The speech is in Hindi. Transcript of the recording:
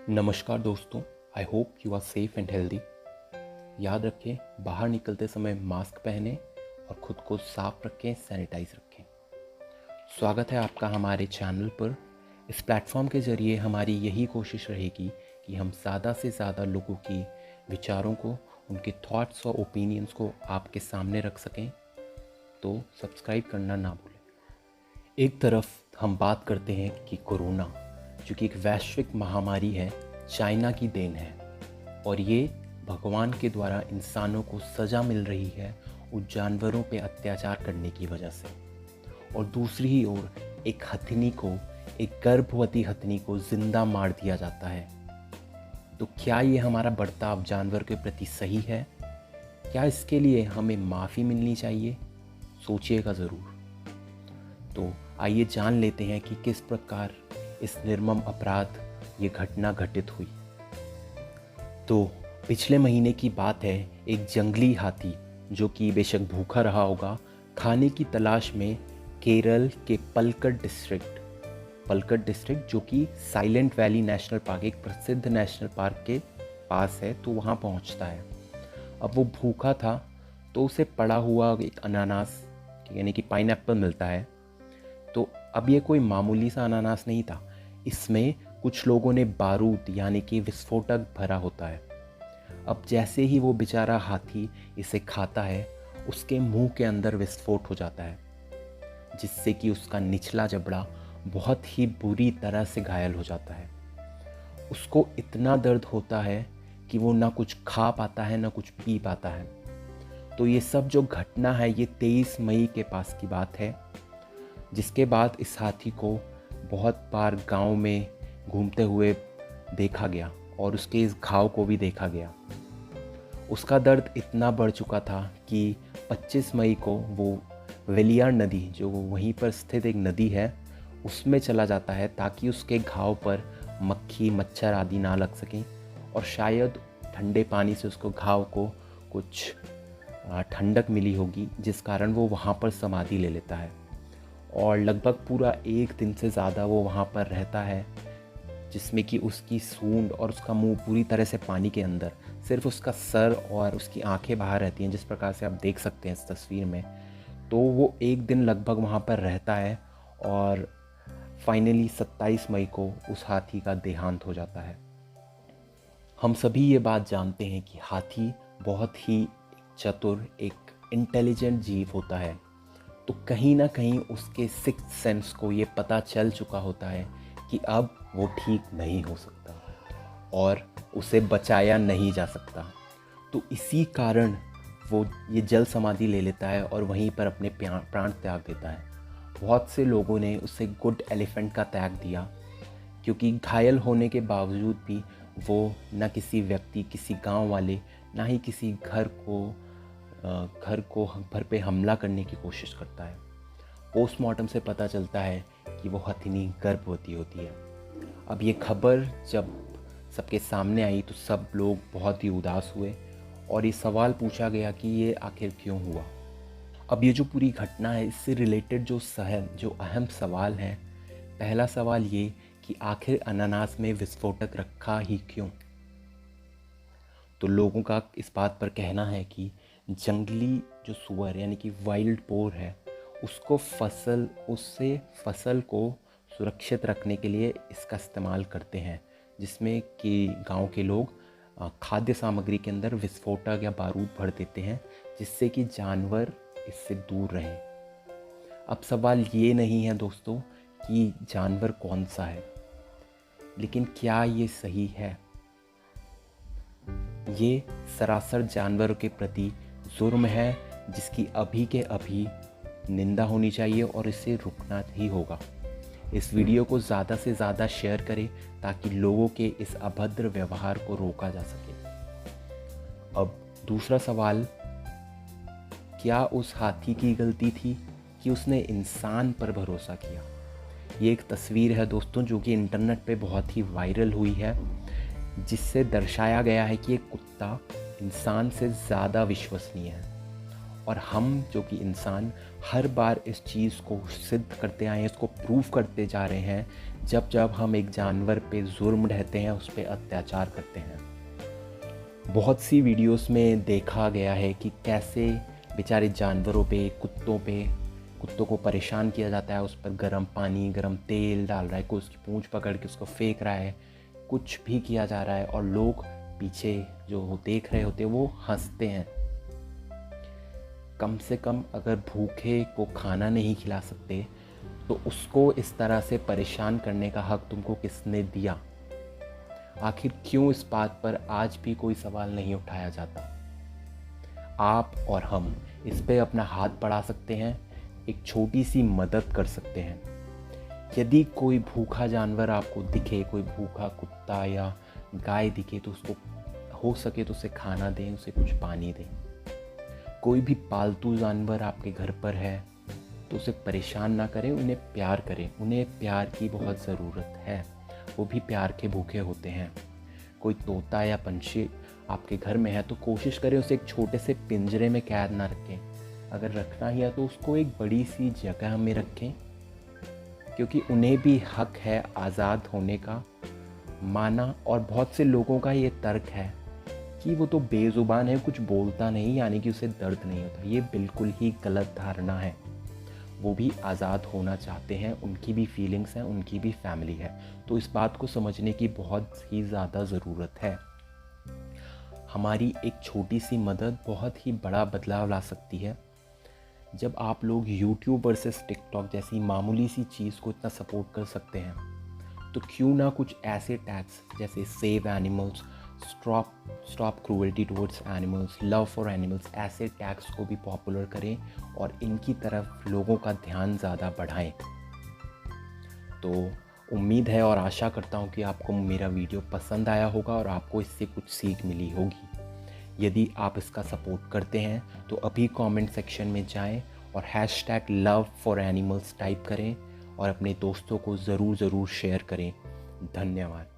नमस्कार दोस्तों, I hope you are safe and healthy. याद रखें, बाहर निकलते समय मास्क पहने और ख़ुद को साफ रखें, सैनिटाइज रखें। स्वागत है आपका हमारे चैनल पर। इस प्लेटफॉर्म के ज़रिए हमारी यही कोशिश रहेगी कि हम ज़्यादा से ज़्यादा लोगों की विचारों को, उनके थॉट्स और ओपिनियंस को आपके सामने रख सकें। तो सब्सक्राइब करना ना भूलें। एक तरफ हम बात करते हैं कि कोरोना, जो कि एक वैश्विक महामारी है, चाइना की देन है और ये भगवान के द्वारा इंसानों को सज़ा मिल रही है उन जानवरों पे अत्याचार करने की वजह से। और दूसरी ही ओर एक हथिनी को, एक गर्भवती हथिनी को ज़िंदा मार दिया जाता है। तो क्या ये हमारा बर्ताव जानवर के प्रति सही है? क्या इसके लिए हमें माफ़ी मिलनी चाहिए? सोचिएगा ज़रूर। तो आइए जान लेते हैं कि किस प्रकार इस निर्मम अपराध ये घटना घटित हुई। तो पिछले महीने की बात है, एक जंगली हाथी जो कि बेशक भूखा रहा होगा, खाने की तलाश में केरल के पलक्कड डिस्ट्रिक्ट जो कि साइलेंट वैली नेशनल पार्क, एक प्रसिद्ध नेशनल पार्क के पास है, तो वहाँ पहुँचता है। अब वो भूखा था तो उसे पड़ा हुआ एक अनानास यानी कि पाइनएप्पल मिलता है। तो अब ये कोई मामूली सा अनानास नहीं था, इसमें कुछ लोगों ने बारूद यानी कि विस्फोटक भरा होता है। अब जैसे ही वो बेचारा हाथी इसे खाता है, उसके मुंह के अंदर विस्फोट हो जाता है, जिससे कि उसका निचला जबड़ा बहुत ही बुरी तरह से घायल हो जाता है। उसको इतना दर्द होता है कि वो ना कुछ खा पाता है ना कुछ पी पाता है। तो ये सब जो घटना है, ये 23 मई के पास की बात है, जिसके बाद इस हाथी को बहुत बार गांव में घूमते हुए देखा गया और उसके इस घाव को भी देखा गया। उसका दर्द इतना बढ़ चुका था कि 25 मई को वो वेलियार नदी, जो वहीं पर स्थित एक नदी है, उसमें चला जाता है ताकि उसके घाव पर मक्खी मच्छर आदि ना लग सकें और शायद ठंडे पानी से उसको घाव को कुछ ठंडक मिली होगी, जिस कारण वो वहाँ पर समाधि ले लेता है। और लगभग पूरा एक दिन से ज़्यादा वो वहाँ पर रहता है, जिसमें कि उसकी सूंड और उसका मुंह पूरी तरह से पानी के अंदर, सिर्फ उसका सर और उसकी आंखें बाहर रहती हैं, जिस प्रकार से आप देख सकते हैं इस तस्वीर में। तो वो एक दिन लगभग वहाँ पर रहता है और फाइनली 27 मई को उस हाथी का देहांत हो जाता है। हम सभी ये बात जानते हैं कि हाथी बहुत ही चतुर, एक इंटेलिजेंट जीव होता है। तो कहीं ना कहीं उसके सिक्स्थ सेंस को ये पता चल चुका होता है कि अब वो ठीक नहीं हो सकता और उसे बचाया नहीं जा सकता। तो इसी कारण वो ये जल समाधि ले लेता है और वहीं पर अपने प्राण त्याग देता है। बहुत से लोगों ने उसे गुड एलिफेंट का टैग दिया, क्योंकि घायल होने के बावजूद भी वो ना किसी व्यक्ति, किसी गांव वाले, ना ही किसी घर पे हमला करने की कोशिश करता है। पोस्टमार्टम से पता चलता है कि वो हथिनी गर्भवती होती है। अब ये खबर जब सबके सामने आई तो सब लोग बहुत ही उदास हुए और ये सवाल पूछा गया कि ये आखिर क्यों हुआ। अब ये जो पूरी घटना है, इससे रिलेटेड जो अहम सवाल है, पहला सवाल ये कि आखिर अनानास में विस्फोटक रखा ही क्यों। तो लोगों का इस बात पर कहना है कि जंगली जो सुअर यानी कि वाइल्ड बोर है, उससे फसल को सुरक्षित रखने के लिए इसका इस्तेमाल करते हैं, जिसमें कि गांव के लोग खाद्य सामग्री के अंदर विस्फोटक या बारूद भर देते हैं, जिससे कि जानवर इससे दूर रहें। अब सवाल ये नहीं है दोस्तों कि जानवर कौन सा है, लेकिन क्या ये सही है? ये सरासर जानवरों के प्रति जुर्म है, जिसकी अभी के अभी निंदा होनी चाहिए और इसे रुकना ही होगा। इस वीडियो को ज़्यादा से ज़्यादा शेयर करें ताकि लोगों के इस अभद्र व्यवहार को रोका जा सके। अब दूसरा सवाल, क्या उस हाथी की गलती थी कि उसने इंसान पर भरोसा किया? ये एक तस्वीर है दोस्तों, जो कि इंटरनेट पे बहुत ही वायरल हुई है, जिससे दर्शाया गया है कि एक कुत्ता इंसान से ज़्यादा विश्वसनीय है और हम जो कि इंसान हर बार इस चीज़ को सिद्ध करते आए हैं, इसको प्रूव करते जा रहे हैं, जब जब हम एक जानवर पे जुर्म ढहते हैं, उस पर अत्याचार करते हैं। बहुत सी वीडियोस में देखा गया है कि कैसे बेचारे जानवरों पे, कुत्तों को परेशान किया जाता है, उस पर गर्म पानी, गर्म तेल डाल रहा है, कोई उसकी पूंछ पकड़ के उसको फेंक रहा है, कुछ भी किया जा रहा है, और लोग पीछे जो देख रहे होते हैं वो हंसते हैं। कम से कम अगर भूखे को खाना नहीं खिला सकते तो उसको इस तरह से परेशान करने का हक तुमको किसने दिया? आखिर क्यों इस बात पर आज भी कोई सवाल नहीं उठाया जाता? आप और हम इस पे अपना हाथ बढ़ा सकते हैं, एक छोटी सी मदद कर सकते हैं। यदि कोई भूखा जानवर आपको दिखे, कोई भूखा कुत्ता या गाय दिखे, तो उसको हो सके तो उसे खाना दें, उसे कुछ पानी दें। कोई भी पालतू जानवर आपके घर पर है तो उसे परेशान ना करें, उन्हें प्यार करें। उन्हें प्यार की बहुत ज़रूरत है, वो भी प्यार के भूखे होते हैं। कोई तोता या पंछी आपके घर में है तो कोशिश करें उसे एक छोटे से पिंजरे में कैद ना रखें। अगर रखना ही है तो उसको एक बड़ी सी जगह में रखें, क्योंकि उन्हें भी हक है आज़ाद होने का। माना, और बहुत से लोगों का ये तर्क है कि वो तो बेज़ुबान है, कुछ बोलता नहीं, यानी कि उसे दर्द नहीं होता। ये बिल्कुल ही गलत धारणा है। वो भी आज़ाद होना चाहते हैं, उनकी भी फीलिंग्स हैं, उनकी भी फैमिली है। तो इस बात को समझने की बहुत ही ज़्यादा ज़रूरत है। हमारी एक छोटी सी मदद बहुत ही बड़ा बदलाव ला सकती है। जब आप लोग यूट्यूब वर्सेस टिकटॉक जैसी मामूली सी चीज़ को इतना सपोर्ट कर सकते हैं, तो क्यों ना कुछ ऐसे टैग्स जैसे save animals, stop cruelty towards animals, love for animals, ऐसे टैग्स को भी पॉपुलर करें और इनकी तरफ लोगों का ध्यान ज़्यादा बढ़ाएं। तो उम्मीद है और आशा करता हूँ कि आपको मेरा वीडियो पसंद आया होगा और आपको इससे कुछ सीख मिली होगी। यदि आप इसका सपोर्ट करते हैं तो अभी कमेंट सेक्शन में जाएं और #LoveForAnimals टाइप करें और अपने दोस्तों को ज़रूर शेयर करें। धन्यवाद।